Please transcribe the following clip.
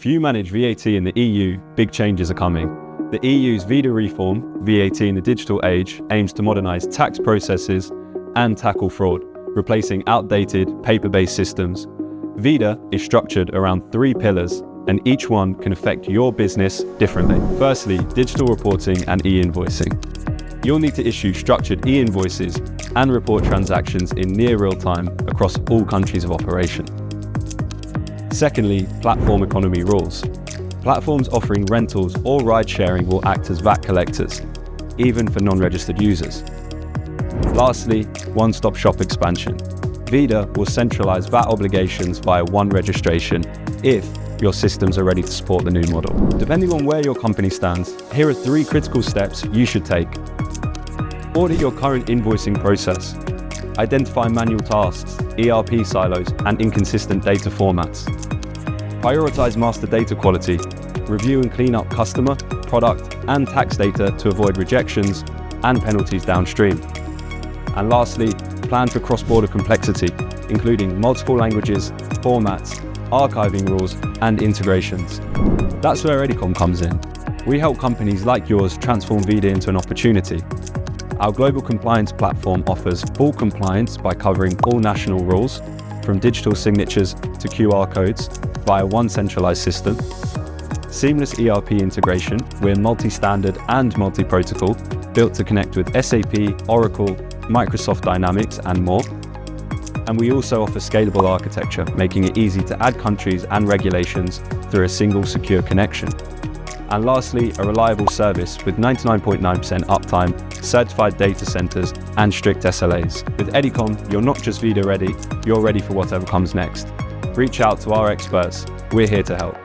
If you manage VAT in the EU, big changes are coming. The EU's ViDA reform, VAT in the digital age, aims to modernise tax processes and tackle fraud, replacing outdated, paper-based systems. ViDA is structured around 3 pillars, and each one can affect your business differently. Firstly, digital reporting and e-invoicing. You'll need to issue structured e-invoices and report transactions in near real time across all countries of operation. Secondly, platform economy rules. Platforms offering rentals or ride-sharing will act as VAT collectors, even for non-registered users. Lastly, one-stop shop expansion. ViDA will centralize VAT obligations via one registration if your systems are ready to support the new model. Depending on where your company stands, here are 3 critical steps you should take. Audit your current invoicing process. Identify manual tasks, ERP silos, and inconsistent data formats. Prioritize master data quality. Review and clean up customer, product, and tax data to avoid rejections and penalties downstream. And lastly, plan for cross-border complexity, including multiple languages, formats, archiving rules, and integrations. That's where Edicom comes in. We help companies like yours transform ViDA into an opportunity. Our global compliance platform offers full compliance by covering all national rules, from digital signatures to QR codes, via one centralized system. Seamless ERP integration, we're multi-standard and multi-protocol, built to connect with SAP, Oracle, Microsoft Dynamics, and more. And we also offer scalable architecture, making it easy to add countries and regulations through a single secure connection. And lastly, a reliable service with 99.9% uptime, certified data centers, and strict SLAs. With Edicom, you're not just ViDA ready, you're ready for whatever comes next. Reach out to our experts, we're here to help.